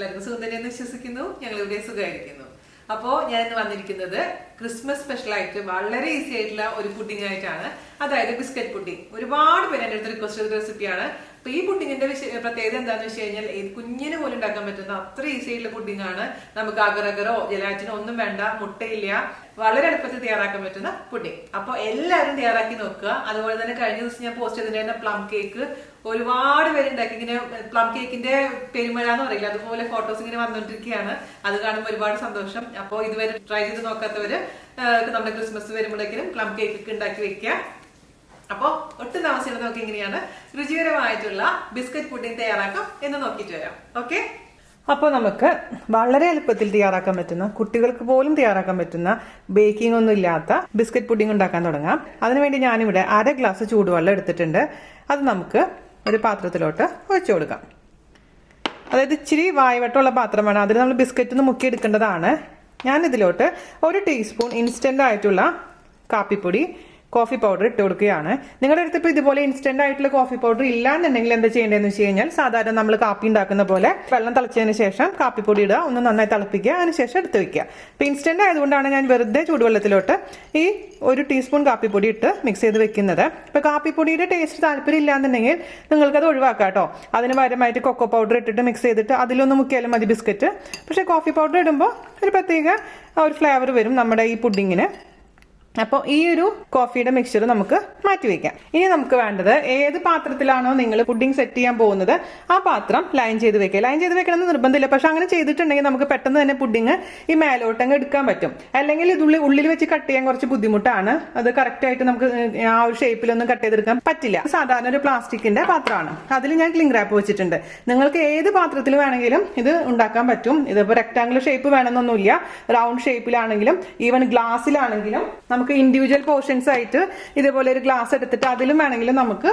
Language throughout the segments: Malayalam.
എല്ലാവർക്കും സുഖം തന്നെയെന്ന് വിശ്വസിക്കുന്നു. ഞങ്ങൾ ഇവിടെ സുഖമായിരിക്കുന്നു. അപ്പോൾ ഞാൻ ഇന്ന് വന്നിരിക്കുന്നത് ക്രിസ്മസ് സ്പെഷ്യൽ ആയിട്ട് വളരെ ഈസി ആയിട്ടുള്ള ഒരു പുഡിംഗ് ആയിട്ടാണ്. അതായത് ബിസ്ക്കറ്റ് പുഡിംഗ്. ഒരുപാട് പേര് എൻ്റെ അടുത്ത് റിക്വസ്റ്റ് ചെയ്ത റെസിപ്പിയാണ്. അപ്പൊ ഈ പുഡിങ്ങിന്റെ പ്രത്യേകത എന്താണെന്ന് വെച്ച് കഴിഞ്ഞാൽ കുഞ്ഞിന് പോലും ഉണ്ടാക്കാൻ പറ്റുന്ന അത്ര ഈസി ആയിട്ടുള്ള പുഡിംഗ് ആണ്. നമുക്ക് അഗറോ ജലാറ്റിനോ ഒന്നും വേണ്ട, മുട്ടയില്ല, വളരെ എളുപ്പത്തിൽ തയ്യാറാക്കാൻ പറ്റുന്ന പുഡിംഗ്. അപ്പൊ എല്ലാവരും തയ്യാറാക്കി നോക്കുക. അതുപോലെ തന്നെ കഴിഞ്ഞ ദിവസം ഞാൻ പോസ്റ്റ് ചെയ്തിട്ടുണ്ടായിരുന്ന പ്ലം കേക്ക് ഒരുപാട് പേരുണ്ടാക്കി. ഇങ്ങനെ പ്ലം കേക്കിന്റെ പെരുമഴ എന്ന് പറയില്ല, അതുപോലെ ഫോട്ടോസ് ഇങ്ങനെ വന്നുകൊണ്ടിരിക്കുകയാണ്. അത് കാണുമ്പോൾ ഒരുപാട് സന്തോഷം. അപ്പോൾ ഇതുവരെ ട്രൈ ചെയ്ത് നോക്കാത്തവര് നമ്മുടെ ക്രിസ്മസ് വരുമ്പോഴേക്കും പ്ലം കേക്ക് ഒക്കെ ഉണ്ടാക്കി വെക്കുക. അപ്പോൾ ഒട്ടും താമസിയാതെ നമുക്ക് എങ്ങനെയാണ് രുചികരമായിട്ടുള്ള ബിസ്ക്കറ്റ് പുഡിംഗ് തയ്യാറാക്കാം എന്ന് നോക്കിയിട്ട് വരാം. ഓക്കെ, അപ്പോൾ നമുക്ക് വളരെ എളുപ്പത്തിൽ തയ്യാറാക്കാൻ പറ്റുന്ന, കുട്ടികൾക്ക് പോലും തയ്യാറാക്കാൻ പറ്റുന്ന, ബേക്കിംഗ് ഒന്നും ഇല്ലാത്ത ബിസ്ക്കറ്റ് പുഡിംഗ് ഉണ്ടാക്കാൻ തുടങ്ങാം. അതിനുവേണ്ടി ഞാനിവിടെ 1/2 ഗ്ലാസ് ചൂടുവെള്ളം എടുത്തിട്ടുണ്ട്. അത് നമുക്ക് ഒരു പാത്രത്തിലോട്ട് ഒഴിച്ചു കൊടുക്കാം. അതായത് ഇച്ചിരി വായ്വട്ടമുള്ള പാത്രമാണ്, അതിൽ നമ്മൾ ബിസ്ക്കറ്റ് ഒന്ന് മുക്കി എടുക്കേണ്ടതാണ്. ഞാനിതിലോട്ട് 1 ടീസ്പൂൺ ഇൻസ്റ്റന്റ് ആയിട്ടുള്ള കാപ്പിപ്പൊടി, കോഫി പൗഡർ ഇട്ട് കൊടുക്കുകയാണ്. നിങ്ങളുടെ അടുത്ത് ഇപ്പോൾ ഇതുപോലെ ഇൻസ്റ്റന്റ് ആയിട്ടുള്ള കോഫി പൗഡർ ഇല്ലാന്നുണ്ടെങ്കിൽ എന്താ ചെയ്യേണ്ടതെന്ന് വെച്ച് കഴിഞ്ഞാൽ, സാധാരണ നമ്മൾ കാപ്പി ഉണ്ടാക്കുന്ന പോലെ വെള്ളം തിളച്ചതിന് ശേഷം കാപ്പിപ്പൊടി ഇടുക, ഒന്ന് നന്നായി തിളപ്പിക്കുക, അതിനുശേഷം എടുത്ത് വെക്കുക. ഇപ്പം ഇൻസ്റ്റന്റ് ആയതുകൊണ്ടാണ് ഞാൻ വെറുതെ ചൂടുവെള്ളത്തിലോട്ട് ഈ 1 ടീസ്പൂൺ കാപ്പിപ്പൊടി ഇട്ട് മിക്സ് ചെയ്ത് വെക്കുന്നത്. ഇപ്പം കാപ്പിപ്പൊടിയുടെ ടേസ്റ്റ് താല്പര്യം ഇല്ലാന്നുണ്ടെങ്കിൽ നിങ്ങൾക്കത് ഒഴിവാക്കാം കേട്ടോ. അതിന് പകരമായിട്ട് കൊക്കോ പൗഡർ ഇട്ടിട്ട് മിക്സ് ചെയ്തിട്ട് അതിലൊന്ന് മുക്കിയാലും മതി ബിസ്ക്കറ്റ്. പക്ഷേ കോഫി പൗഡർ ഇടുമ്പോൾ ഒരു പ്രത്യേക ഒരു ഫ്ലേവർ വരും നമ്മുടെ ഈ പുഡിങ്ങിന്. അപ്പോൾ ഈ ഒരു കോഫിയുടെ മിക്സ്ചർ നമുക്ക് മാറ്റി വയ്ക്കാം. ഇനി നമുക്ക് വേണ്ടത്, ഏത് പാത്രത്തിലാണോ നിങ്ങൾ പുഡിംഗ് സെറ്റ് ചെയ്യാൻ പോകുന്നത് ആ പാത്രം ലൈൻ ചെയ്ത് വെക്കുക. ലൈൻ ചെയ്ത് വെക്കണമെന്ന് നിർബന്ധമില്ല, പക്ഷെ അങ്ങനെ ചെയ്തിട്ടുണ്ടെങ്കിൽ നമുക്ക് പെട്ടെന്ന് തന്നെ പുഡിംഗ് ഈ മേലോട്ടങ്ങ് എടുക്കാൻ പറ്റും. അല്ലെങ്കിൽ ഇത് ഉള്ളിൽ വെച്ച് കട്ട് ചെയ്യാൻ കുറച്ച് ബുദ്ധിമുട്ടാണ്. അത് കറക്റ്റായിട്ട് നമുക്ക് ആ ഒരു ഷേപ്പിലൊന്നും കട്ട് ചെയ്തെടുക്കാൻ പറ്റില്ല. സാധാരണ ഒരു പ്ലാസ്റ്റിക്കിന്റെ പാത്രമാണ്, അതിൽ ഞാൻ ക്ലിംഗ് റാപ്പ് വെച്ചിട്ടുണ്ട്. നിങ്ങൾക്ക് ഏത് പാത്രത്തിൽ വേണമെങ്കിലും ഇത് ഉണ്ടാക്കാൻ പറ്റും. ഇതിപ്പോൾ റെക്ടാംഗുലർ ഷേപ്പ് വേണമെന്നൊന്നുമില്ല, റൗണ്ട് ഷേപ്പിലാണെങ്കിലും ഈവൻ ഗ്ലാസ്സിലാണെങ്കിലും നമുക്ക് ഇൻഡിവിജ്വൽ പോർഷൻസ് ആയിട്ട് ഇതേപോലെ ഒരു ഗ്ലാസ് എടുത്തിട്ട് അതിലും വേണമെങ്കിലും നമുക്ക്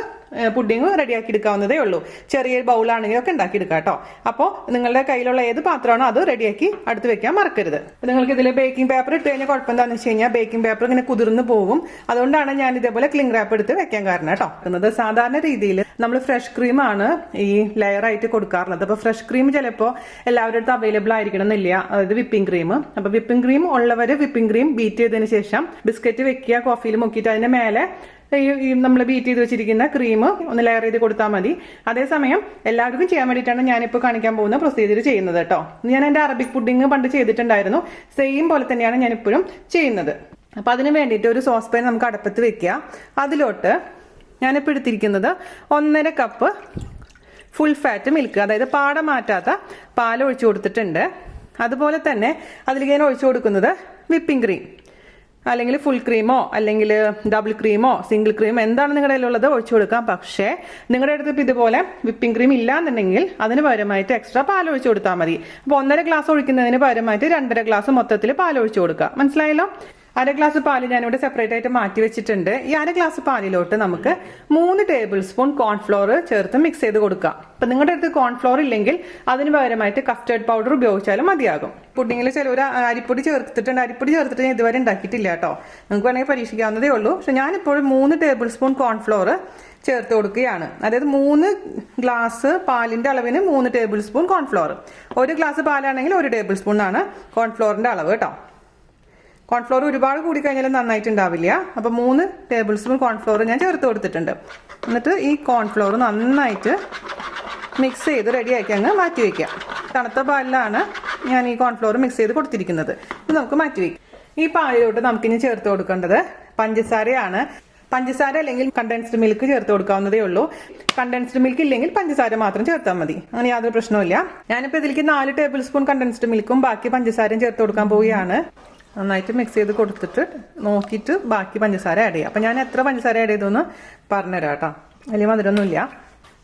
പുഡിംഗ് റെഡിയാക്കി എടുക്കാവുന്നതേ ഉള്ളൂ. ചെറിയ ബൗളാണെങ്കിലും ഒക്കെ ഉണ്ടാക്കി എടുക്കാം കേട്ടോ. അപ്പോൾ നിങ്ങളുടെ കയ്യിലുള്ള ഏത് പാത്രമാണോ അത് റെഡിയാക്കി അടുത്ത് വെക്കാൻ മറക്കരുത്. നിങ്ങൾക്ക് ഇതിൽ ബേക്കിംഗ് പേപ്പർ ഇട്ട് കഴിഞ്ഞാൽ കുഴപ്പം എന്താണെന്ന് വെച്ച് കഴിഞ്ഞാൽ ബേക്കിംഗ് പേപ്പർ ഇങ്ങനെ കുതിർന്ന് പോകും. അതുകൊണ്ടാണ് ഞാൻ ഇതേപോലെ ക്ലിംഗ് റാപ്പ് എടുത്ത് വെക്കാൻ കാരണം കേട്ടോ. സാധാരണ രീതിയിൽ നമ്മൾ ഫ്രഷ് ക്രീമാണ് ഈ ലെയർ ആയിട്ട് കൊടുക്കാറുള്ളത്. അപ്പോൾ ഫ്രഷ് ക്രീം ചിലപ്പോൾ എല്ലാവരുടെ അടുത്ത് അവൈലബിൾ ആയിരിക്കണം എന്നില്ല, അതായത് വിപ്പിംഗ് ക്രീം. അപ്പോൾ വിപ്പിംഗ് ക്രീം ഉള്ളവർ വിപ്പിംഗ് ക്രീം ബീറ്റ് ചെയ്തതിന് ശേഷം ബിസ്ക്കറ്റ് വെക്കുക, കോഫിയിൽ മുക്കിയിട്ട് അതിന്റെ മേലെ ഈ നമ്മൾ ബീറ്റ് ചെയ്ത് വെച്ചിരിക്കുന്ന ക്രീം ഒന്ന് ലെയർ ചെയ്ത് കൊടുത്താൽ മതി. അതേസമയം എല്ലാവർക്കും ചെയ്യാൻ വേണ്ടിയിട്ടാണ് ഞാനിപ്പോൾ കാണിക്കാൻ പോകുന്ന പ്രൊസീജിയർ ചെയ്യുന്നത് കേട്ടോ. ഞാൻ എൻ്റെ അറബിക് പുഡിംഗ് പണ്ട് ചെയ്തിട്ടുണ്ടായിരുന്നു, സെയിം പോലെ തന്നെയാണ് ഞാൻ ഇപ്പോഴും ചെയ്യുന്നത്. അപ്പം അതിന് വേണ്ടിയിട്ട് ഒരു സോസ് പാൻ നമുക്ക് അടുപ്പത്ത് വെക്കുക. അതിലോട്ട് ഞാനിപ്പോൾ എടുത്തിരിക്കുന്നത് 1.5 കപ്പ് ഫുൾ ഫാറ്റ് മിൽക്ക്, അതായത് പാട മാറ്റാത്ത പാൽ ഒഴിച്ചു കൊടുത്തിട്ടുണ്ട്. അതുപോലെ തന്നെ അതിലേക്ക് ഞാൻ ഒഴിച്ചു കൊടുക്കുന്നത് വിപ്പിംഗ് ക്രീം, അല്ലെങ്കിൽ ഫുൾ ക്രീമോ അല്ലെങ്കിൽ ഡബിൾ ക്രീമോ സിംഗിൾ ക്രീമോ എന്താണ് നിങ്ങളുടെ കയ്യിലുള്ളത് ഒഴിച്ചു കൊടുക്കാം. പക്ഷേ നിങ്ങളുടെ അടുത്ത് ഇപ്പോൾ ഇതുപോലെ വിപ്പിംഗ് ക്രീം ഇല്ലാന്നുണ്ടെങ്കിൽ അതിന് പകരമായിട്ട് എക്സ്ട്രാ പാൽ ഒഴിച്ചു കൊടുത്താൽ മതി. അപ്പോൾ 1.5 ഗ്ലാസ് ഒഴിക്കുന്നതിന് പകരമായിട്ട് 2.5 ഗ്ലാസ് മൊത്തത്തിൽ പാൽ ഒഴിച്ചു കൊടുക്കുക. മനസ്സിലായല്ലോ? 1/2 ഗ്ലാസ് പാല് ഞാനിവിടെ സെപ്പറേറ്റ് ആയിട്ട് മാറ്റി വെച്ചിട്ടുണ്ട്. ഈ 1/2 ഗ്ലാസ് പാലിലോട്ട് നമുക്ക് 3 ടേബിൾ സ്പൂൺ കോൺഫ്ലോർ ചേർത്ത് മിക്സ് ചെയ്ത് കൊടുക്കാം. അപ്പം നിങ്ങളുടെ അടുത്ത് കോൺഫ്ലോർ ഇല്ലെങ്കിൽ അതിന് പകരമായിട്ട് കസ്റ്റേർഡ് പൗഡർ ഉപയോഗിച്ചാലും മതിയാകും. പുഡിങ്ങിൽ ചിലവർ അരിപ്പൊടി ചേർത്തിട്ടുണ്ട്. അരിപ്പൊടി ചേർത്തിട്ട് ഞാൻ ഇതുവരെ ഉണ്ടാക്കിയിട്ടില്ല കേട്ടോ. നിങ്ങൾക്ക് വേണമെങ്കിൽ പരീക്ഷിക്കാവുന്നതേ ഉള്ളൂ. പക്ഷെ ഞാനിപ്പോൾ 3 ടേബിൾ സ്പൂൺ കോൺഫ്ലോർ ചേർത്ത് കൊടുക്കുകയാണ്. അതായത് 3 ഗ്ലാസ് പാലിന്റെ അളവിന് 3 ടേബിൾ സ്പൂൺ കോൺഫ്ലോർ. 1 ഗ്ലാസ് പാലാണെങ്കിൽ 1 ടേബിൾ സ്പൂൺ ആണ് കോൺഫ്ലോറിന്റെ അളവ് കേട്ടോ. കോൺഫ്ലോർ ഒരുപാട് കൂടി കഴിഞ്ഞാൽ നന്നായിട്ടുണ്ടാവില്ല. അപ്പം 3 ടേബിൾ സ്പൂൺ കോൺഫ്ലോർ ഞാൻ ചേർത്ത് കൊടുത്തിട്ടുണ്ട്. എന്നിട്ട് ഈ കോൺഫ്ലോർ നന്നായിട്ട് മിക്സ് ചെയ്ത് റെഡിയാക്കി അങ്ങ് മാറ്റി വയ്ക്കാം. തണുത്ത പാലിലാണ് ഞാൻ ഈ കോൺഫ്ലോർ മിക്സ് ചെയ്ത് കൊടുത്തിരിക്കുന്നത്. ഇത് നമുക്ക് മാറ്റി വയ്ക്കാം. ഈ പാലിലോട്ട് നമുക്കിനി ചേർത്ത് കൊടുക്കേണ്ടത് പഞ്ചസാരയാണ്. പഞ്ചസാര അല്ലെങ്കിൽ കണ്ടൻസ്ഡ് മിൽക്ക് ചേർത്ത് കൊടുക്കാവുന്നതേ ഉള്ളൂ. കണ്ടൻസ്ഡ് മിൽക്ക് ഇല്ലെങ്കിൽ പഞ്ചസാര മാത്രം ചേർത്താൽ മതി, അങ്ങനെ യാതൊരു പ്രശ്നവുമില്ല. ഞാനിപ്പോൾ ഇതിലേക്ക് 4 ടേബിൾ സ്പൂൺ കണ്ടൻസ്ഡ് മിൽക്കും ബാക്കി പഞ്ചസാരയും ചേർത്ത് കൊടുക്കാൻ പോവുകയാണ്. നന്നായിട്ട് മിക്സ് ചെയ്ത് കൊടുത്തിട്ട് നോക്കിയിട്ട് ബാക്കി പഞ്ചസാര ആഡ് ചെയ്യുക. അപ്പം ഞാൻ എത്ര പഞ്ചസാര ആഡ് ചെയ്തെന്ന് പറഞ്ഞുതരാം കേട്ടോ. വലിയ മധുരമൊന്നുമില്ല.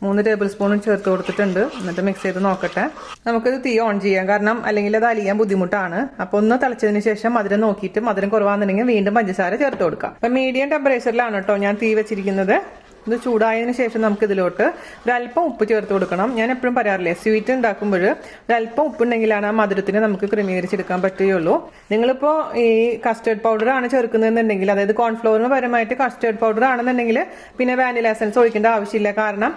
3 ടേബിൾ സ്പൂൺ ചേർത്ത് കൊടുത്തിട്ടുണ്ട്. എന്നിട്ട് മിക്സ് ചെയ്ത് നോക്കട്ടെ. നമുക്കിത് തീ ഓൺ ചെയ്യാം, കാരണം അല്ലെങ്കിൽ അത് അലിയാൻ ബുദ്ധിമുട്ടാണ്. അപ്പോൾ ഒന്ന് തിളച്ചതിന് ശേഷം മധുരം നോക്കിയിട്ട് മധുരം കുറവാണെന്നുണ്ടെങ്കിൽ വീണ്ടും പഞ്ചസാര ചേർത്ത് കൊടുക്കാം. അപ്പം മീഡിയം ടെമ്പറേച്ചറിലാണ് കേട്ടോ ഞാൻ തീ വെച്ചിരിക്കുന്നത്. ഇത് ചൂടായതിനു ശേഷം നമുക്ക് ഇതിലോട്ട് ഒരല്പം ഉപ്പ് ചേർത്ത് കൊടുക്കണം. ഞാൻ എപ്പോഴും പറയാറില്ലേ, സ്വീറ്റ് ഉണ്ടാക്കുമ്പോൾ ഒരല്പം ഉപ്പുണ്ടെങ്കിലാണ് ആ മധുരത്തിന് നമുക്ക് ക്രമീകരിച്ചെടുക്കാൻ പറ്റുകയുള്ളൂ. നിങ്ങളിപ്പോൾ ഈ കസ്റ്റേർഡ് പൗഡർ ആണ് ചേർക്കുന്നതെന്നുണ്ടെങ്കിൽ, അതായത് കോൺഫ്ലവറിന് പരമായിട്ട് കസ്റ്റേർഡ് പൗഡർ ആണെന്നുണ്ടെങ്കിൽ പിന്നെ വാനില എസൻസ് ഒഴിക്കേണ്ട ആവശ്യമില്ല. കാരണം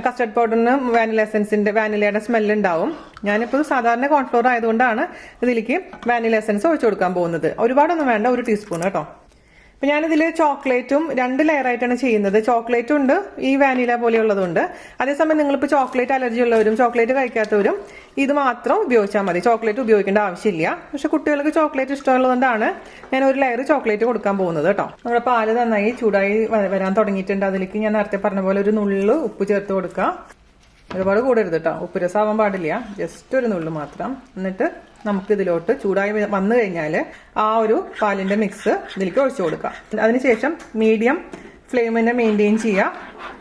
കസ്റ്റേർഡ് പൗഡറിന് വാനിലയുടെ സ്മെല്ലുണ്ടാവും. ഞാനിപ്പോൾ സാധാരണ കോൺഫ്ലവർ ആയതുകൊണ്ടാണ് ഇതിലേക്ക് വാനില എസൻസ് ഒഴിച്ചു കൊടുക്കാൻ പോകുന്നത്. ഒരുപാടൊന്നും വേണ്ട, 1 ടീസ്പൂൺ കേട്ടോ. അപ്പം ഞാനിതിൽ ചോക്ലേറ്റും 2 ലെയറായിട്ടാണ് ചെയ്യുന്നത്. ചോക്ലേറ്റും ഉണ്ട്, ഈ വാനില പോലെയുള്ളതുണ്ട്. അതേസമയം നിങ്ങളിപ്പോൾ ചോക്ലേറ്റ് അലർജി ഉള്ളവരും ചോക്ലേറ്റ് കഴിക്കാത്തവരും ഇത് മാത്രം ഉപയോഗിച്ചാൽ മതി. ചോക്ലേറ്റ് ഉപയോഗിക്കേണ്ട ആവശ്യമില്ല. പക്ഷെ കുട്ടികൾക്ക് ചോക്ലേറ്റ് ഇഷ്ടമുള്ളതുകൊണ്ടാണ് ഞാൻ 1 ലെയർ ചോക്ലേറ്റ് കൊടുക്കാൻ പോകുന്നത് കേട്ടോ. നമ്മുടെ പാല് നന്നായി ചൂടായി വരാൻ തുടങ്ങിയിട്ടുണ്ട്. അതിലേക്ക് ഞാൻ നേരത്തെ പറഞ്ഞ പോലെ ഒരു നുള്ളു ഉപ്പ് ചേർത്ത് കൊടുക്കുക. ഒരുപാട് കൂടരുത് കേട്ടോ, ഉപ്പ് രസമാവാൻ പാടില്ല, ജസ്റ്റ് ഒരു നുള്ളു മാത്രം. എന്നിട്ട് നമുക്ക് ഇതിലോട്ട് ചൂടായി വന്നു കഴിഞ്ഞാൽ ആ ഒരു പാലിൻ്റെ മിക്സ് ഇതിലേക്ക് ഒഴിച്ചു കൊടുക്കാം. അതിനുശേഷം മീഡിയം ഫ്ലെയിമിനെ മെയിൻറ്റെയിൻ ചെയ്യുക.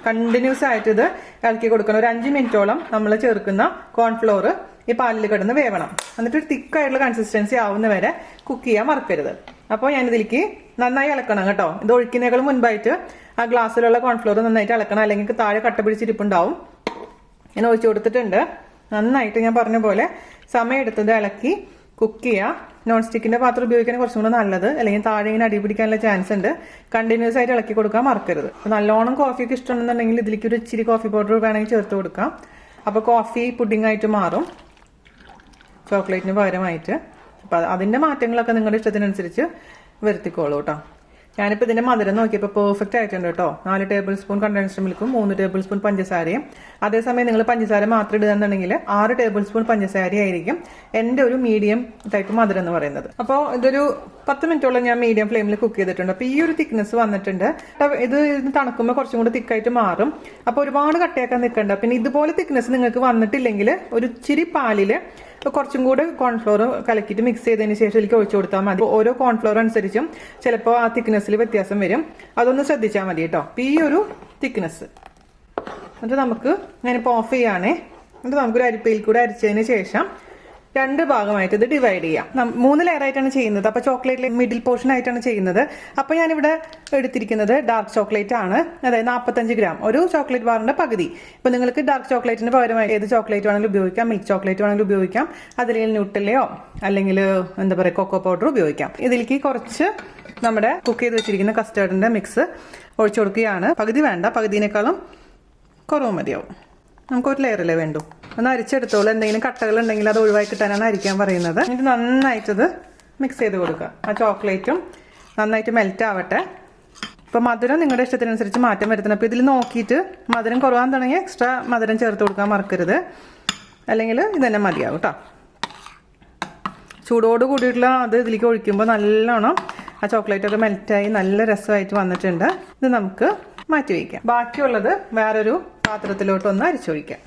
കണ്ടിന്യൂസ് ആയിട്ട് ഇത് ഇളക്കി കൊടുക്കണം. ഒരു 5 മിനിറ്റോളം നമ്മൾ ചേർക്കുന്ന കോൺഫ്ലോർ ഈ പാലിൽ കിടന്ന് വേവണം. എന്നിട്ട് ഒരു തിക്കായിട്ടുള്ള കൺസിസ്റ്റൻസി ആവുന്ന വരെ കുക്ക് ചെയ്യാൻ മറക്കരുത്. അപ്പോൾ ഞാനിതിലേക്ക് നന്നായി ഇളക്കണം കേട്ടോ. ഇത് ഒഴിക്കുന്നതിനേക്കാൾ മുൻപായിട്ട് ആ ഗ്ലാസ്സിലുള്ള കോൺഫ്ലോർ നന്നായിട്ട് ഇളക്കണം, അല്ലെങ്കിൽ താഴെ കട്ട പിടിച്ചിരിപ്പുണ്ടാവും. ഞാൻ ഒഴിച്ചു കൊടുത്തിട്ടുണ്ട്. നന്നായിട്ട് ഞാൻ പറഞ്ഞ പോലെ സമയമെടുത്തത് ഇളക്കി കുക്ക് ചെയ്യുക. നോൺ സ്റ്റിക്കിൻ്റെ പാത്രം ഉപയോഗിക്കാൻ കുറച്ചും കൂടെ നല്ലത്, അല്ലെങ്കിൽ താഴെ ഇങ്ങനെ അടി പിടിക്കാനുള്ള ചാൻസ് ഉണ്ട്. കണ്ടിന്യൂസ് ആയിട്ട് ഇളക്കി കൊടുക്കാൻ മറക്കരുത്. നല്ലോണം കോഫിയൊക്കെ ഇഷ്ടമുണ്ടെന്നുണ്ടെങ്കിൽ ഇതിലേക്ക് ഒരു ഇച്ചിരി കോഫി പൗഡർ വേണമെങ്കിൽ ചേർത്ത് കൊടുക്കാം. അപ്പോൾ കോഫി പുഡിംഗ് ആയിട്ട് മാറും ചോക്ലേറ്റിന് പകരമായിട്ട്. അപ്പോൾ അതിൻ്റെ മാറ്റങ്ങളൊക്കെ നിങ്ങളുടെ ഇഷ്ടത്തിനനുസരിച്ച് വരുത്തിക്കോളൂ കേട്ടോ. ഞാനിപ്പോൾ ഇതിൻ്റെ മധുരം നോക്കിയപ്പോൾ പെർഫെക്റ്റ് ആയിട്ടുണ്ട് കേട്ടോ. 4 ടേബിൾ സ്പൂൺ കണ്ടൻസ്ഡ് മിൽക്കും 3 ടേബിൾ സ്പൂൺ പഞ്ചസാരയും. അതേസമയം നിങ്ങൾ പഞ്ചസാര മാത്രം ഇടുകയെന്നുണ്ടെങ്കിൽ 6 ടേബിൾ സ്പൂൺ പഞ്ചസാര ആയിരിക്കും എൻ്റെ ഒരു മീഡിയം ടൈപ്പ് മധുരം എന്ന് പറയുന്നത്. അപ്പോൾ ഇതൊരു 10 മിനിറ്റോളം ഞാൻ മീഡിയം ഫ്ലെയിമിൽ കുക്ക് ചെയ്തിട്ടുണ്ട്. അപ്പോൾ ഈ ഒരു തിക്നെസ് വന്നിട്ടുണ്ട്. ഇത് തണുക്കുമ്പോൾ കുറച്ചും കൂടി തിക്കായിട്ട് മാറും. അപ്പോൾ ഒരുപാട് കട്ടയാക്കാൻ നിൽക്കണ്ട. പിന്നെ ഇതുപോലെ തിക്നെസ് നിങ്ങൾക്ക് വന്നിട്ടില്ലെങ്കിൽ ഒരു ഇച്ചിരി പാലിൽ കുറച്ചും കൂടെ കോൺഫ്ലോർ കലക്കിയിട്ട് മിക്സ് ചെയ്തതിന് ശേഷം ഇതിലേക്ക് ഒഴിച്ചു കൊടുത്താൽ മതി. ഓരോ കോൺഫ്ലോർ അനുസരിച്ചും ചിലപ്പോൾ ആ തിക്നെസ്സിൽ വ്യത്യാസം വരും. അതൊന്ന് ശ്രദ്ധിച്ചാൽ മതി കേട്ടോ. ഈ ഒരു തിക്നെസ് എന്നിട്ട് നമുക്ക് ഞാനിപ്പോൾ ഓഫ് ചെയ്യുകയാണേ. എന്നിട്ട് നമുക്കൊരു അരിപ്പയിൽ കൂടെ അരിച്ചതിന് ശേഷം 2 ഭാഗമായിട്ട് ഇത് ഡിവൈഡ് ചെയ്യാം. 3 ലെയറായിട്ടാണ് ചെയ്യുന്നത്. അപ്പോൾ ചോക്ലേറ്റിലെ മിഡിൽ പോർഷൻ ആയിട്ടാണ് ചെയ്യുന്നത്. അപ്പോൾ ഞാനിവിടെ എടുത്തിരിക്കുന്നത് ഡാർക്ക് ചോക്ലേറ്റ് ആണ്. അതായത് 45 ഗ്രാം, ഒരു ചോക്ലേറ്റ് ബാറിന്റെ പകുതി. ഇപ്പോൾ നിങ്ങൾക്ക് ഡാർക്ക് ചോക്ലേറ്റിന് പകരമായി ഏത് ചോക്ലേറ്റ് വേണമെങ്കിലും ഉപയോഗിക്കാം. മിൽക്ക് ചോക്ലേറ്റ് വേണമെങ്കിലും ഉപയോഗിക്കാം. അതിൽ ന്യൂട്ടെല്ലയോ അല്ലെങ്കിൽ എന്താ പറയുക കൊക്കോ പൗഡർ ഉപയോഗിക്കാം. ഇതിലേക്ക് കുറച്ച് നമ്മുടെ കുക്ക് ചെയ്ത് വെച്ചിരിക്കുന്ന കസ്റ്റേർഡിന്റെ മിക്സ് ഒഴിച്ചു കൊടുക്കുകയാണ്. പകുതി വേണ്ട, പകുതിനേക്കാളും കുറവ് മതിയാവും. നമുക്ക് 1 ലെയറല്ലേ വേണ്ടു. ഒന്ന് അരിച്ചെടുത്തോളൂ. എന്തെങ്കിലും കട്ടകൾ ഉണ്ടെങ്കിൽ അത് ഒഴിവാക്കി കിട്ടാനാണ് അരിക്കാൻ പറയുന്നത്. എന്നിട്ട് നന്നായിട്ടത് മിക്സ് ചെയ്ത് കൊടുക്കുക. ആ ചോക്ലേറ്റും നന്നായിട്ട് മെൽറ്റ് ആവട്ടെ. ഇപ്പോൾ മധുരം നിങ്ങളുടെ ഇഷ്ടത്തിനനുസരിച്ച് മാറ്റം വരുത്തണം. അപ്പോൾ ഇതിൽ നോക്കിയിട്ട് മധുരം കുറവാൻ തുടങ്ങി എക്സ്ട്രാ മധുരം ചേർത്ത് കൊടുക്കാൻ മറക്കരുത്, അല്ലെങ്കിൽ ഇത് തന്നെ മതിയാവും കേട്ടോ. ചൂടോട് കൂടിയിട്ടുള്ള അത് ഇതിലേക്ക് ഒഴിക്കുമ്പോൾ നല്ലോണം ആ ചോക്ലേറ്റൊക്കെ മെൽറ്റായി നല്ല രസമായിട്ട് വന്നിട്ടുണ്ട്. ഇത് നമുക്ക് മാറ്റി വയ്ക്കാം. ബാക്കിയുള്ളത് വേറൊരു പാത്രത്തിലോട്ടൊന്ന് അരിച്ചൊഴിക്കാം.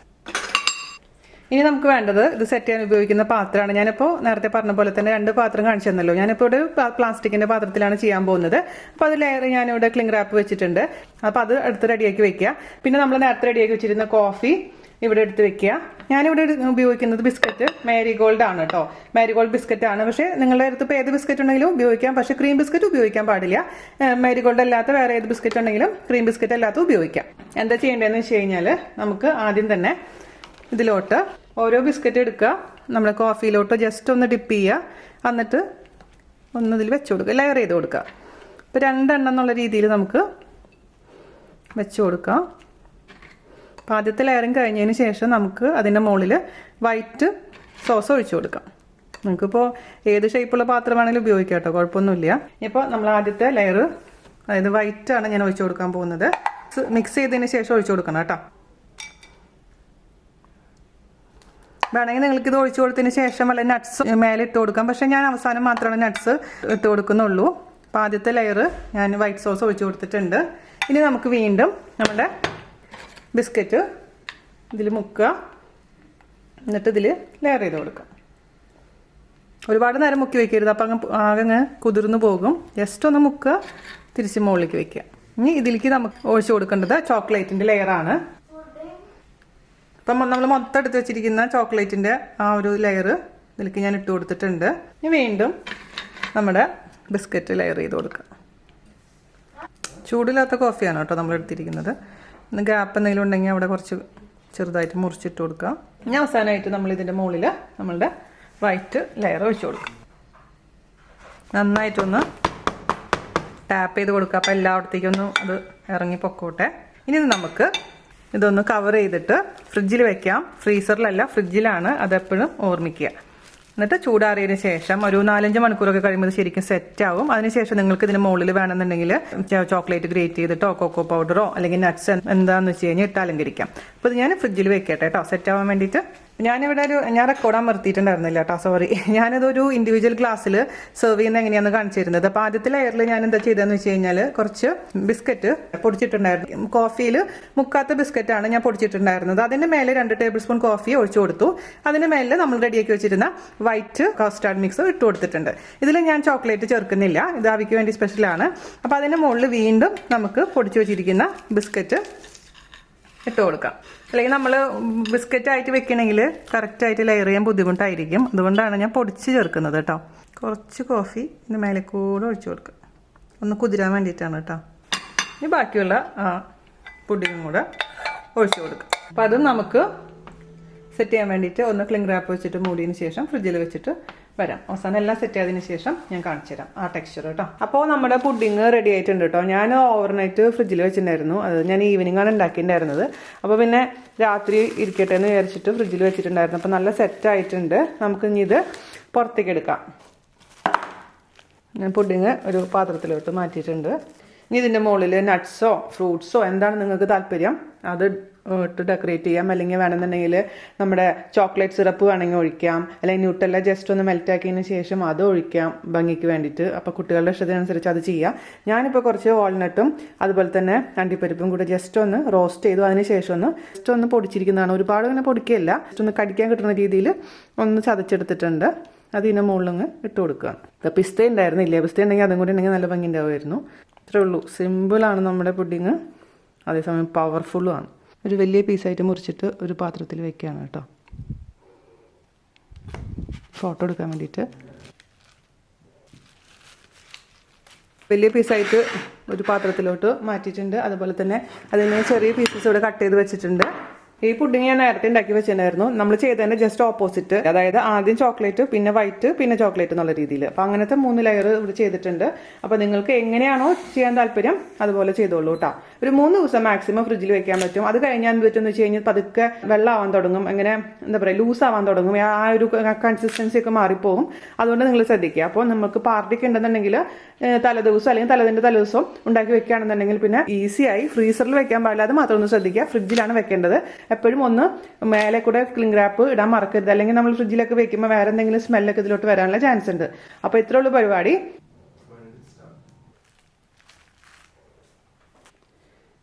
ഇനി നമുക്ക് വേണ്ടത് ഇത് സെറ്റ് ചെയ്യാൻ ഉപയോഗിക്കുന്ന പാത്രമാണ്. ഞാനിപ്പോൾ നേരത്തെ പറഞ്ഞ പോലെ തന്നെ 2 പാത്രം കാണിച്ചു തന്നല്ലോ. ഞാനിപ്പോൾ ഒരു പ്ലാസ്റ്റിക്കിൻ്റെ പാത്രത്തിലാണ് ചെയ്യാൻ പോകുന്നത്. അപ്പോൾ അത് ലെയർ ഞാനിവിടെ ക്ലിംഗ് റാപ്പ് വെച്ചിട്ടുണ്ട്. അപ്പോൾ അത് എടുത്ത് റെഡിയാക്കി വെക്കുക. പിന്നെ നമ്മൾ നേരത്തെ റെഡിയാക്കി വെച്ചിരുന്ന കോഫി ഇവിടെ എടുത്ത് വെക്കുക. ഞാനിവിടെ ഉപയോഗിക്കുന്നത് ബിസ്ക്കറ്റ് മാരിഗോൾഡ് ആണ് കേട്ടോ. മാരിഗോൾഡ് ബിസ്ക്കറ്റ് ആണ്. പക്ഷേ നിങ്ങളുടെ അടുത്ത് ഇപ്പോൾ ഏത് ബിസ്ക്കറ്റ് ഉണ്ടെങ്കിലും ഉപയോഗിക്കാം. പക്ഷേ ക്രീം ബിസ്ക്കറ്റ് ഉപയോഗിക്കാൻ പാടില്ല. മാരിഗോൾഡ് അല്ലാത്ത വേറെ ഏത് ബിസ്ക്കറ്റ് ഉണ്ടെങ്കിലും ക്രീം ബിസ്ക്കറ്റ് അല്ലാത്ത ഉപയോഗിക്കാം. എന്താ ചെയ്യേണ്ടതെന്ന് വെച്ച് കഴിഞ്ഞാൽ നമുക്ക് ആദ്യം തന്നെ ഇതിലോട്ട് ഓരോ ബിസ്ക്കറ്റ് എടുക്കുക. നമ്മുടെ കോഫിയിലോട്ട് ജസ്റ്റ് ഒന്ന് ഡിപ്പ് ചെയ്യുക. എന്നിട്ട് ഒന്നിതിൽ വെച്ച് കൊടുക്കുക, ലെയർ ചെയ്ത് കൊടുക്കുക. ഇപ്പോൾ 2 എണ്ണം എന്നുള്ള രീതിയിൽ നമുക്ക് വെച്ച് കൊടുക്കാം. അപ്പോൾ ആദ്യത്തെ ലെയറിങ് കഴിഞ്ഞതിന് ശേഷം നമുക്ക് അതിൻ്റെ മുകളിൽ വൈറ്റ് സോസ് ഒഴിച്ചു കൊടുക്കാം. നമുക്കിപ്പോൾ ഏത് ഷേപ്പുള്ള പാത്രമാണെങ്കിലും ഉപയോഗിക്കാം കേട്ടോ, കുഴപ്പമൊന്നുമില്ല. ഇപ്പോൾ നമ്മൾ ആദ്യത്തെ ലെയർ, അതായത് വൈറ്റ് ആണ് ഞാൻ ഒഴിച്ചു കൊടുക്കാൻ പോകുന്നത്. മിക്സ് ചെയ്തതിന് ശേഷം ഒഴിച്ചു കൊടുക്കണം കേട്ടോ. വേണമെങ്കിൽ നിങ്ങൾക്ക് ഇത് ഒഴിച്ചു കൊടുത്തതിന് ശേഷം വല്ല നട്ട്സ് മേലെ ഇട്ട് കൊടുക്കാം. പക്ഷേ ഞാൻ അവസാനം മാത്രമാണ് നട്ട്സ് ഇട്ട് കൊടുക്കുന്നുള്ളൂ. അപ്പോൾ ആദ്യത്തെ ലെയർ ഞാൻ വൈറ്റ് സോസ് ഒഴിച്ചു കൊടുത്തിട്ടുണ്ട്. ഇനി നമുക്ക് വീണ്ടും നമ്മുടെ ബിസ്ക്കറ്റ് ഇതിൽ മുക്കുക. എന്നിട്ട് ഇതിൽ ലെയർ ചെയ്ത് കൊടുക്കുക. ഒരുപാട് നേരം മുക്കി വയ്ക്കരുത്, അപ്പം ആകെ കുതിർന്നു പോകും. ജസ്റ്റ് ഒന്ന് മുക്കുക, തിരിച്ച് മുകളിലേക്ക് വയ്ക്കുക. ഇനി ഇതിലേക്ക് നമുക്ക് ഒഴിച്ചു കൊടുക്കേണ്ടത് ചോക്ലേറ്റിൻ്റെ ലെയറാണ്. അപ്പം നമ്മൾ മൊത്തം എടുത്ത് വെച്ചിരിക്കുന്ന ചോക്ലേറ്റിൻ്റെ ആ ഒരു ലെയർ ഇതിലേക്ക് ഞാൻ ഇട്ട് കൊടുത്തിട്ടുണ്ട്. ഇനി വീണ്ടും നമ്മുടെ ബിസ്ക്കറ്റ് ലെയർ ചെയ്ത് കൊടുക്കുക. ചൂടില്ലാത്ത കോഫിയാണ് കേട്ടോ നമ്മൾ എടുത്തിരിക്കുന്നത്. ഇന്ന് ഗ്യാപ്പ് എന്തെങ്കിലും ഉണ്ടെങ്കിൽ അവിടെ കുറച്ച് ചെറുതായിട്ട് മുറിച്ചിട്ട് കൊടുക്കാം. ഇനി അവസാനമായിട്ട് നമ്മൾ ഇതിൻ്റെ മുകളിൽ നമ്മളുടെ വൈറ്റ് ലെയർ ഒഴിച്ചു കൊടുക്കാം. നന്നായിട്ടൊന്ന് ടാപ്പ് ചെയ്ത് കൊടുക്കുക. അപ്പോൾ എല്ലായിടത്തേക്കൊന്നും അത് ഇറങ്ങി പൊക്കോട്ടെ. ഇനി നമുക്ക് ഇതൊന്ന് കവർ ചെയ്തിട്ട് ഫ്രിഡ്ജിൽ വെക്കാം. ഫ്രീസറിലല്ല, ഫ്രിഡ്ജിലാണ്. അതെപ്പോഴും ഓർമ്മിക്കുക. എന്നിട്ട് ചൂടാറിയതിന് ശേഷം ഒരു 4-5 മണിക്കൂറൊക്കെ കഴിയുമ്പോൾ ശരിക്കും സെറ്റ് ആവും. അതിനുശേഷം നിങ്ങൾക്ക് ഇതിന് മുകളിൽ വേണമെന്നുണ്ടെങ്കിൽ ചോക്ലേറ്റ് ഗ്രേറ്റ് ചെയ്തിട്ടോ കൊക്കോ പൗഡറോ അല്ലെങ്കിൽ നട്ട്സ് എന്താണെന്ന് വെച്ച് കഴിഞ്ഞാൽ ഇട്ട് അലങ്കരിക്കാം. അപ്പോൾ ഇത് ഞാൻ ഫ്രിഡ്ജിൽ വെക്കട്ടെ കേട്ടോ, സെറ്റ് ആവാൻ വേണ്ടിയിട്ട്. ഞാനിവിടെ ഞാൻ റെക്കോർഡ് അമർത്തിയിട്ടുണ്ടായിരുന്നില്ല കേട്ടോ, സോറി. ഞാനതൊരു ഇൻഡിവിജ്വൽ ഗ്ലാസ്സിൽ സെർവ് ചെയ്യുന്ന എങ്ങനെയാണെന്ന് കാണിച്ചു തരുന്നത്. അപ്പോൾ ആദ്യത്തെ ലെയറിൽ ഞാൻ എന്താ ചെയ്തതെന്ന് വെച്ച് കഴിഞ്ഞാൽ കുറച്ച് ബിസ്ക്കറ്റ് പൊടിച്ചിട്ടുണ്ടായിരുന്നു. കോഫിയിൽ മുക്കാത്ത ബിസ്ക്കറ്റാണ് ഞാൻ പൊടിച്ചിട്ടുണ്ടായിരുന്നത്. അതിൻ്റെ മേലെ 2 ടേബിൾ സ്പൂൺ കോഫി ഒഴിച്ചു കൊടുത്തു. അതിൻ്റെ മേലെ നമ്മൾ റെഡിയാക്കി വെച്ചിരുന്ന വൈറ്റ് കസ്റ്റാർഡ് മിക്സ് ഇട്ട് കൊടുത്തിട്ടുണ്ട്. ഇതിൽ ഞാൻ ചോക്ലേറ്റ് ചേർക്കുന്നില്ല, ഇത് അവിക്ക് വേണ്ടി സ്പെഷ്യലാണ്. അപ്പോൾ അതിൻ്റെ മുകളിൽ വീണ്ടും നമുക്ക് പൊടിച്ചു വെച്ചിരിക്കുന്ന ബിസ്ക്കറ്റ് ഇട്ട് കൊടുക്കാം. അല്ലെങ്കിൽ നമ്മൾ ബിസ്ക്കറ്റ് ആയിട്ട് വെക്കണമെങ്കിൽ കറക്റ്റായിട്ട് ലെയർ ചെയ്യാൻ ബുദ്ധിമുട്ടായിരിക്കും. അതുകൊണ്ടാണ് ഞാൻ പൊടിച്ച് ചേർക്കുന്നത് കേട്ടോ. കുറച്ച് കോഫി ഇതിന് മേലെ കൂടെ ഒഴിച്ചു കൊടുക്കുക, ഒന്ന് കുതിരാൻ വേണ്ടിയിട്ടാണ് കേട്ടോ. ഇനി ബാക്കിയുള്ള പുഡിങ്ങും കൂടെ ഒഴിച്ചു കൊടുക്കുക. അപ്പോൾ അതും നമുക്ക് സെറ്റ് ചെയ്യാൻ വേണ്ടിയിട്ട് ഒന്ന് ക്ലിംഗ് റാപ്പ് വെച്ചിട്ട് മൂടിയതിന് ശേഷം ഫ്രിഡ്ജിൽ വെച്ചിട്ട് വരാം. അവസാനം എല്ലാം സെറ്റ് ആയതിനു ശേഷം ഞാൻ കാണിച്ചു തരാം ആ ടെക്സ്ചർ കേട്ടോ. അപ്പോൾ നമ്മുടെ പുഡിങ് റെഡി ആയിട്ടുണ്ട് കേട്ടോ. ഞാൻ ഓവർനൈറ്റ് ഫ്രിഡ്ജിൽ വെച്ചിട്ടുണ്ടായിരുന്നു. അത് ഞാൻ ഈവനിങ് ആണ് ഉണ്ടാക്കിയിട്ടുണ്ടായിരുന്നത്. അപ്പോൾ പിന്നെ രാത്രി ഇരിക്കട്ടെ എന്ന് വിചാരിച്ചിട്ട് ഫ്രിഡ്ജിൽ വെച്ചിട്ടുണ്ടായിരുന്നു. അപ്പോൾ നല്ല സെറ്റ് ആയിട്ടുണ്ട്. നമുക്ക് ഇനി ഇത് പുറത്തേക്ക് എടുക്കാം. ഞാൻ പുഡിങ് ഒരു പാത്രത്തിലോട്ട് മാറ്റിയിട്ടുണ്ട്. ഇനി ഇതിൻ്റെ മുകളിൽ നട്ട്സോ ഫ്രൂട്ട്സോ എന്താണ് നിങ്ങൾക്ക് താല്പര്യം അത് ഇട്ട് ഡെക്കറേറ്റ് ചെയ്യാം. അല്ലെങ്കിൽ വേണമെന്നുണ്ടെങ്കിൽ നമ്മുടെ ചോക്ലേറ്റ് സിറപ്പ് വേണമെങ്കിൽ ഒഴിക്കാം. അല്ലെങ്കിൽ ന്യൂട്ടെല്ല ജസ്റ്റ് ഒന്ന് മെൽറ്റ് ആക്കിയതിന് ശേഷം അത് ഒഴിക്കാം ഭംഗിക്ക് വേണ്ടിയിട്ട്. അപ്പോൾ കുട്ടികളുടെ ഇഷ്ടത്തിനനുസരിച്ച് അത് ചെയ്യാം. ഞാനിപ്പോൾ കുറച്ച് വാൾനട്ടും അതുപോലെ തന്നെ അണ്ടിപ്പരിപ്പും കൂടെ ജസ്റ്റ് ഒന്ന് റോസ്റ്റ് ചെയ്തു. അതിന് ശേഷം ജസ്റ്റ് ഒന്ന് പൊടിച്ചിരിക്കുന്നതാണ്. ഒരുപാട് ഇങ്ങനെ പൊടിക്കുകയല്ല, ജസ്റ്റ് ഒന്ന് കടിക്കാൻ കിട്ടുന്ന രീതിയിൽ ഒന്ന് ചതച്ചെടുത്തിട്ടുണ്ട്. അതിൻ്റെ മുകളിലങ്ങ് ഇട്ട് കൊടുക്കുക. ഇപ്പോൾ പിസ്ത ഉണ്ടായിരുന്നില്ല, പിസ്ത ഉണ്ടെങ്കിൽ അതും കൂടി ഉണ്ടെങ്കിൽ നല്ല ഭംഗി ഉണ്ടാവുമായിരുന്നു. ഇത്രേ ഉള്ളൂ. സിമ്പിളാണ് നമ്മുടെ പുഡിങ്, അതേസമയം പവർഫുള്ളും ആണ്. ഒരു വലിയ പീസായിട്ട് മുറിച്ചിട്ട് ഒരു പാത്രത്തിൽ വെക്കുകയാണ് കേട്ടോ, ഫോട്ടോ എടുക്കാൻ വേണ്ടിയിട്ട്. വലിയ പീസായിട്ട് ഒരു പാത്രത്തിലോട്ട് മാറ്റിയിട്ടുണ്ട്. അതുപോലെ തന്നെ അതിന് ചെറിയ പീസസ് ഇവിടെ കട്ട് ചെയ്ത് വെച്ചിട്ടുണ്ട്. ഈ പുഡിങ് ഞാൻ നേരത്തെ ഉണ്ടാക്കി വെച്ചിട്ടുണ്ടായിരുന്നു. നമ്മൾ ചെയ്തതിൻ്റെ ജസ്റ്റ് ഓപ്പോസിറ്റ്, അതായത് ആദ്യം ചോക്ലേറ്റ് പിന്നെ വൈറ്റ് പിന്നെ ചോക്ലേറ്റ് എന്നുള്ള രീതിയിൽ. അപ്പോൾ അങ്ങനത്തെ 3 ലെയർ ഇവിടെ ചെയ്തിട്ടുണ്ട്. അപ്പോൾ നിങ്ങൾക്ക് എങ്ങനെയാണോ ചെയ്യാൻ താല്പര്യം അതുപോലെ ചെയ്തോളൂ കേട്ടോ. ഒരു 3 ദിവസം മാക്സിമം ഫ്രിഡ്ജിൽ വെക്കാൻ പറ്റും. അത് കഴിഞ്ഞാൽ എന്ത് പറ്റുമെന്ന് വെച്ച് കഴിഞ്ഞാൽ പതുക്കെ വെള്ളമാവാൻ തുടങ്ങും, അങ്ങനെ എന്താ പറയുക ലൂസ് ആവാൻ തുടങ്ങും. ആ ഒരു കൺസിസ്റ്റൻസി ഒക്കെ മാറിപ്പോകും. അതുകൊണ്ട് നിങ്ങൾ ശ്രദ്ധിക്കുക. അപ്പോൾ നമുക്ക് പാർട്ടിക്ക് ഉണ്ടെന്നുണ്ടെങ്കിൽ തലേദിവസം അല്ലെങ്കിൽ തലേദിൻ്റെ തലേദിവസം ഉണ്ടാക്കി വെക്കുകയാണെന്നുണ്ടെങ്കിൽ പിന്നെ ഈസിയായി ഫ്രീസറിൽ വെക്കാൻ പാടില്ല. അത് മാത്രം ഒന്ന് ശ്രദ്ധിക്കുക. ഫ്രിഡ്ജിലാണ് വെക്കേണ്ടത്. എപ്പോഴും ഒന്ന് മേലെ കൂടെ ക്ലിംഗ് റാപ്പ് ഇടാൻ മറക്കരുത്. അല്ലെങ്കിൽ നമ്മൾ ഫ്രിഡ്ജിലൊക്കെ വെക്കുമ്പോൾ വേറെ എന്തെങ്കിലും സ്മെല്ലൊക്കെ ഇതിലോട്ട് വരാനുള്ള ചാൻസ് ഉണ്ട്. അപ്പോൾ ഇത്രേ ഉള്ളൂ പരിപാടി.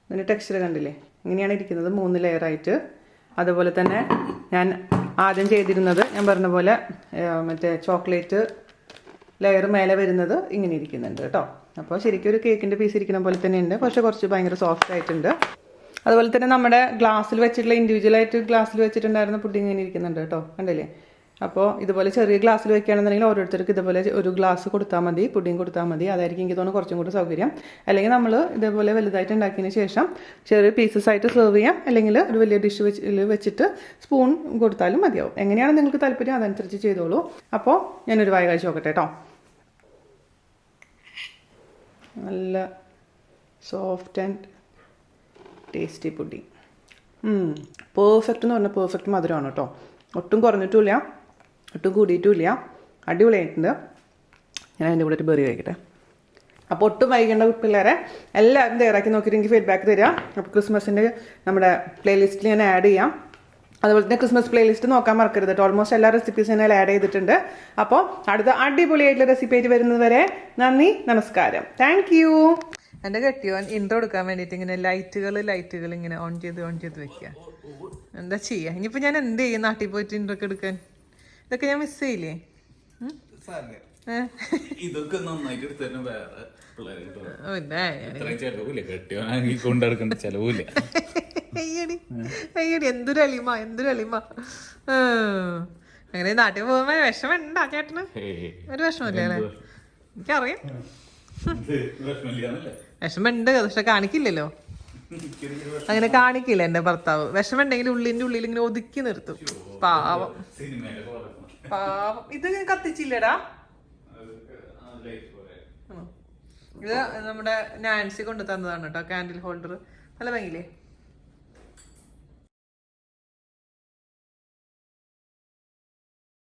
ഇതിൻ്റെ ടെക്സ്ചർ കണ്ടില്ലേ, ഇങ്ങനെയാണ് ഇരിക്കുന്നത് 3 ലെയറായിട്ട്. അതുപോലെ തന്നെ ഞാൻ ആദ്യം ചെയ്തിരുന്നത് ഞാൻ പറഞ്ഞ പോലെ മറ്റേ ചോക്ലേറ്റ് ലെയർ മേലെ വരുന്നത് ഇങ്ങനെ ഇരിക്കുന്നുണ്ട് കേട്ടോ. അപ്പോൾ ശരിക്കും ഒരു കേക്കിൻ്റെ പീസ് ഇരിക്കുന്ന പോലെ തന്നെ ഉണ്ട്, പക്ഷേ കുറച്ച് ഭയങ്കര സോഫ്റ്റ് ആയിട്ടുണ്ട്. അതുപോലെ തന്നെ നമ്മുടെ ഗ്ലാസ്സിൽ വെച്ചിട്ടുള്ള ഇൻഡിവിജ്വലായിട്ട് ഗ്ലാസ്സിൽ വെച്ചിട്ടുണ്ടായിരുന്ന പുഡിങ് ഇങ്ങനെ ഇരിക്കുന്നുണ്ട് കേട്ടോ, കണ്ടില്ലേ. അപ്പോൾ ഇതുപോലെ ചെറിയ ഗ്ലാസ്സിൽ വെക്കുകയാണെന്നുണ്ടെങ്കിൽ ഓരോരുത്തർക്ക് ഇതുപോലെ ഒരു ഗ്ലാസ് കൊടുത്താൽ മതി, പുഡിങ് കൊടുത്താൽ മതി. അതായിരിക്കും എനിക്ക് തോന്നുന്നു കുറച്ചും കൂടി സൗകര്യം. അല്ലെങ്കിൽ നമ്മൾ ഇതേപോലെ വലുതായിട്ട് ഉണ്ടാക്കിയതിന് ശേഷം ചെറിയ പീസസ് ആയിട്ട് സെർവ് ചെയ്യാം. അല്ലെങ്കിൽ ഒരു വലിയ ഡിഷ് വെച്ചിട്ട് സ്പൂൺ കൊടുത്താലും മതിയാവും. എങ്ങനെയാണ് നിങ്ങൾക്ക് താല്പര്യം അതനുസരിച്ച് ചെയ്തോളൂ. അപ്പോൾ ഞാനൊരു വായ കഴിച്ച് നോക്കട്ടെ കേട്ടോ. നല്ല soft and tasty pudding. Perfect എന്ന് പറഞ്ഞാൽ പെർഫെക്റ്റ് മധുരമാണ് കേട്ടോ. ഒട്ടും കുറഞ്ഞിട്ടുമില്ല ഒട്ടും കൂടിയിട്ടുമില്ല, അടിപൊളിയായിട്ടുണ്ട്. ഞാൻ അതിൻ്റെ കൂടെ ഒരു ബെറി കഴിക്കട്ടെ. അപ്പോൾ ഒട്ടും വൈകേണ്ട പിള്ളേരെ എല്ലാവരും തയ്യാറാക്കി നോക്കിയിട്ട് എനിക്ക് ഫീഡ്ബാക്ക് തരിക. അപ്പോൾ ക്രിസ്മസിൻ്റെ നമ്മുടെ പ്ലേലിസ്റ്റിൽ ഞാൻ ആഡ് ചെയ്യാം. അതുപോലെ തന്നെ ക്രിസ്മസ് പ്ലേലിസ്റ്റ് നോക്കാൻ മറക്കരുത് കേട്ടോ. ഓൾമോസ്റ്റ് എല്ലാ റെസിപ്പീസും ഞാൻ ആഡ് ചെയ്തിട്ടുണ്ട്. അപ്പോൾ അടുത്ത അടിപൊളിയായിട്ടുള്ള റെസിപ്പി ആയിട്ട് വരുന്നത് വരെ നന്ദി, നമസ്കാരം, താങ്ക് യു. എൻ്റെ കെട്ടിയോൻ ഇൻട്രോ എടുക്കാൻ വേണ്ടിയിട്ട് ഇങ്ങനെ ലൈറ്റുകൾ ഇങ്ങനെ ഓൺ ചെയ്ത് വെക്കുക. എന്താ ചെയ്യുക ഇനിയിപ്പോൾ ഞാൻ എന്ത് ചെയ്യും? നാട്ടിൽ പോയിട്ട് ഇൻട്രോ ഒക്കെ എടുക്കാൻ ഇതൊക്കെ ഞാൻ മിസ് ചെയ്യില്ലേ? ഇതൊക്കെ നന്നായിട്ട് അയ്യടി എന്തൊരു അളിമ. അങ്ങനെ നാട്ടിൽ പോകുമ്പോ വിഷമുണ്ടാ ചേട്ടന്? ഒരു വിഷമല്ലേ? എനിക്കറിയാം. വിഷമുണ്ട് പക്ഷെ കാണിക്കില്ലല്ലോ. അങ്ങനെ കാണിക്കില്ല എന്റെ ഭർത്താവ്. വിഷമുണ്ടെങ്കിൽ ഉള്ളിന്റെ ഉള്ളിൽ ഇങ്ങനെ ഒതുക്കി നിർത്തും. പാവം പാവം. ഇത് കത്തിച്ചില്ലടാ. ഇത് നമ്മുടെ നാൻസി കൊണ്ട് തന്നതാണ് കേട്ടോ, കാൻഡിൽ ഹോൾഡർ. നല്ല ഭംഗിയില്ലേ?